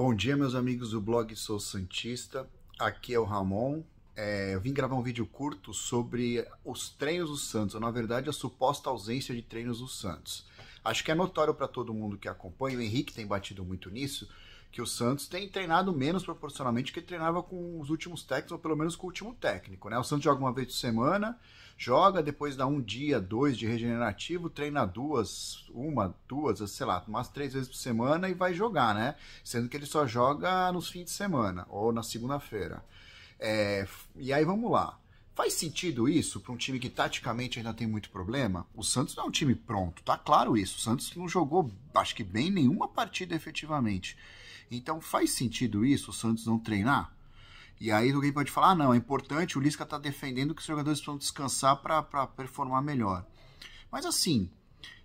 Bom dia, meus amigos do blog Sou Santista. Aqui é o Ramon. Eu vim gravar um vídeo curto sobre os treinos do Santos, ou na verdade a suposta ausência de treinos do Santos. Acho que é notório para todo mundo que acompanha, o Henrique tem batido muito nisso, que o Santos tem treinado menos proporcionalmente que ele treinava com os últimos técnicos, ou pelo menos com o último técnico, né? O Santos joga uma vez por semana, joga, depois dá um dia, dois de regenerativo, treina duas, sei lá, umas 3 vezes por semana e vai jogar, né? Sendo que ele só joga nos fins de semana ou na segunda-feira. E aí vamos lá. Faz sentido isso para um time que taticamente ainda tem muito problema? O Santos não é um time pronto, tá claro isso. O Santos não jogou, acho que bem, nenhuma partida efetivamente. Então faz sentido isso, o Santos não treinar? E aí alguém pode falar, ah, não, é importante, o Lisca está defendendo que os jogadores precisam descansar para performar melhor. Mas assim,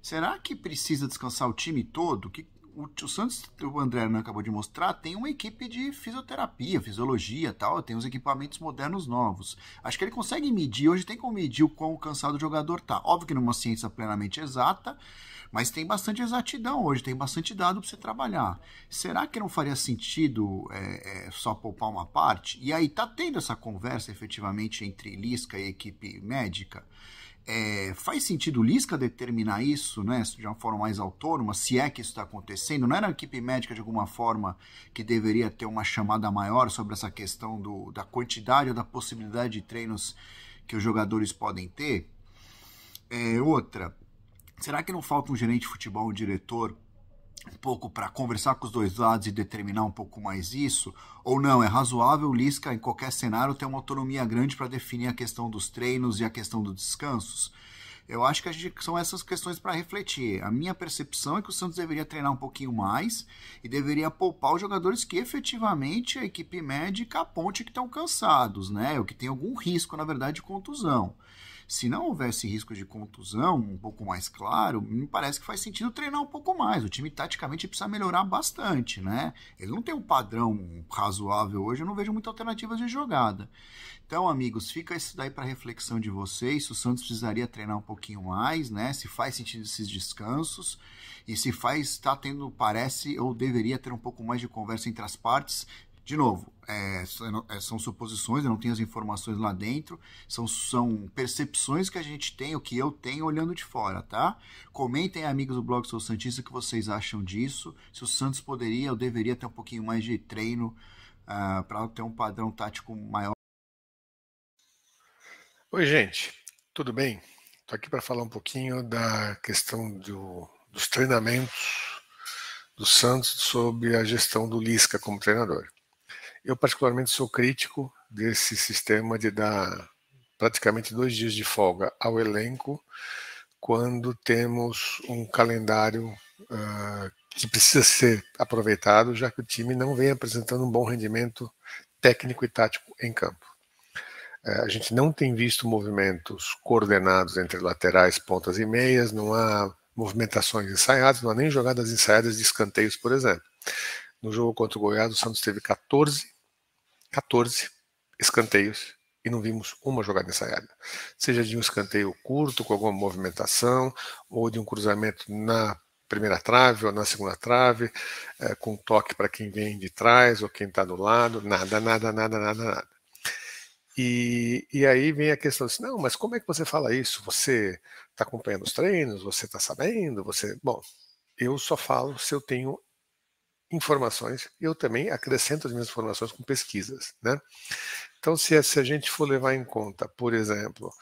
será que precisa descansar o time todo? O Santos, o André Hernan acabou de mostrar, tem uma equipe de fisioterapia, fisiologia e tal, tem uns equipamentos modernos novos. Acho que ele consegue medir, hoje tem como medir o quão cansado o jogador tá. Óbvio que não é uma ciência plenamente exata, mas tem bastante exatidão hoje, tem bastante dado para você trabalhar. Será que não faria sentido só poupar uma parte? E aí tá tendo essa conversa efetivamente entre Lisca e a equipe médica? Faz sentido o Lisca determinar isso, né, de uma forma mais autônoma, se é que isso está acontecendo? Não era a equipe médica de alguma forma que deveria ter uma chamada maior sobre essa questão da quantidade ou da possibilidade de treinos que os jogadores podem ter? Outra, será que não falta um gerente de futebol, um diretor, um pouco para conversar com os dois lados e determinar um pouco mais isso? Ou não, é razoável o Lisca, em qualquer cenário, ter uma autonomia grande para definir a questão dos treinos e a questão dos descansos? Eu acho que são essas questões para refletir. A minha percepção é que o Santos deveria treinar um pouquinho mais e deveria poupar os jogadores que efetivamente a equipe médica aponte que estão cansados, né? Ou que tem algum risco, na verdade, de contusão. Se não houvesse risco de contusão, um pouco mais claro, me parece que faz sentido treinar um pouco mais. O time taticamente precisa melhorar bastante, né? Ele não tem um padrão razoável hoje, eu não vejo muitas alternativas de jogada. Então, amigos, fica isso daí para reflexão de vocês. Se o Santos precisaria treinar um pouquinho mais, né? Se faz sentido esses descansos e se faz, está tendo, parece ou deveria ter um pouco mais de conversa entre as partes. De novo, são suposições, eu não tenho as informações lá dentro, são percepções que a gente tem, o que eu tenho olhando de fora, tá? Comentem, amigos do blog Sou Santista, o que vocês acham disso, se o Santos poderia ou deveria ter um pouquinho mais de treino para ter um padrão tático maior. Oi, gente, tudo bem? Estou aqui para falar um pouquinho da questão dos treinamentos do Santos sobre a gestão do Lisca como treinador. Eu particularmente sou crítico desse sistema de dar praticamente 2 dias de folga ao elenco quando temos um calendário que precisa ser aproveitado, já que o time não vem apresentando um bom rendimento técnico e tático em campo. A gente não tem visto movimentos coordenados entre laterais, pontas e meias, não há movimentações ensaiadas, não há nem jogadas ensaiadas de escanteios, por exemplo. No jogo contra o Goiás, o Santos teve 14 escanteios e não vimos uma jogada ensaiada. Seja de um escanteio curto, com alguma movimentação, ou de um cruzamento na primeira trave ou na segunda trave, com toque para quem vem de trás ou quem está do lado, nada. E aí vem a questão assim, não, mas como é que você fala isso? Você está acompanhando os treinos? Você está sabendo? Bom, eu só falo se eu tenho informações, e eu também acrescento as minhas informações com pesquisas, né? Então, se a gente for levar em conta, por exemplo,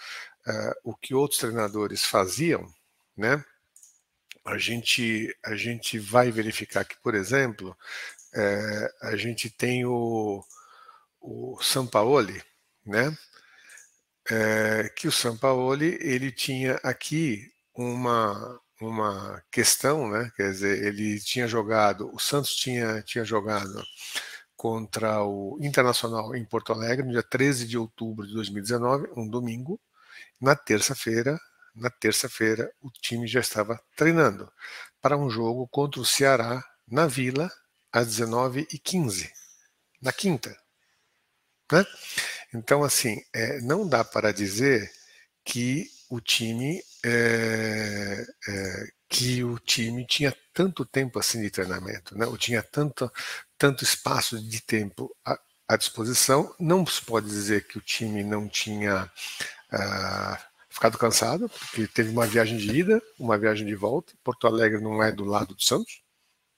o que outros treinadores faziam, né? A gente vai verificar que, por exemplo, a gente tem o Sampaoli, né? Que o Sampaoli ele tinha aqui uma questão, né? Quer dizer, ele tinha jogado, o Santos tinha jogado contra o Internacional em Porto Alegre no dia 13 de outubro de 2019, um domingo. Na terça-feira, o time já estava treinando para um jogo contra o Ceará na Vila às 19h15, na quinta, né? Então, assim, não dá para dizer que o time que o time tinha tanto tempo assim de treinamento, né? Ou tinha tanto espaço de tempo à disposição. Não se pode dizer que o time não tinha ficado cansado, porque teve uma viagem de ida, uma viagem de volta. Porto Alegre não é do lado de Santos,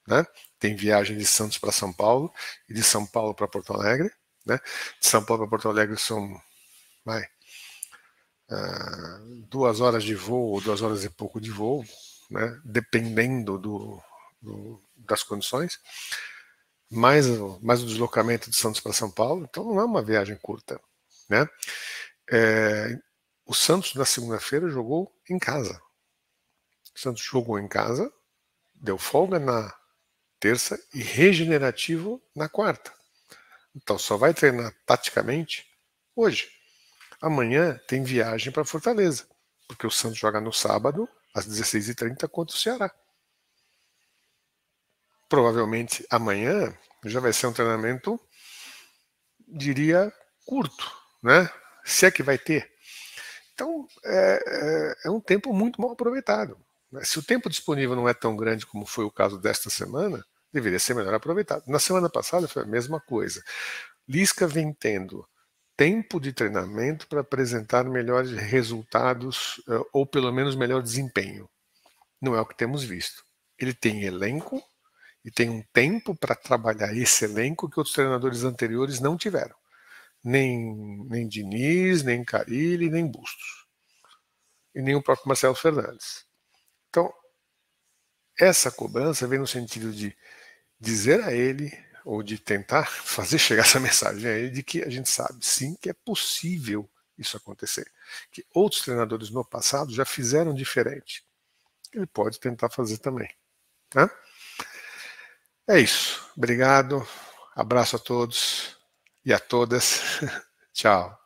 né? Tem viagem de Santos para São Paulo e de São Paulo para Porto Alegre, né? De São Paulo para Porto Alegre são 2 horas de voo, ou 2 horas e pouco de voo, né? Dependendo das condições, mais o deslocamento de Santos para São Paulo, então não é uma viagem curta, né? O Santos na segunda-feira jogou em casa. O Santos jogou em casa, deu folga na terça e regenerativo na quarta. Então só vai treinar taticamente hoje. Amanhã tem viagem para Fortaleza, porque o Santos joga no sábado às 16h30 contra o Ceará. Provavelmente amanhã já vai ser um treinamento, diria, curto, né? Se é que vai ter. Então é um tempo muito mal aproveitado. Se o tempo disponível não é tão grande como foi o caso desta semana, deveria ser melhor aproveitado. Na semana passada foi a mesma coisa. Lisca vem tendo tempo de treinamento para apresentar melhores resultados ou pelo menos melhor desempenho. Não é o que temos visto. Ele tem elenco e tem um tempo para trabalhar esse elenco que outros treinadores anteriores não tiveram. Nem Diniz, nem Carille, nem Bustos. E nem o próprio Marcelo Fernandes. Então, essa cobrança vem no sentido de dizer a ele, ou de tentar fazer chegar essa mensagem a ele, de que a gente sabe sim que é possível isso acontecer. Que outros treinadores no passado já fizeram diferente. Ele pode tentar fazer também. Tá? É isso. Obrigado. Abraço a todos e a todas. Tchau.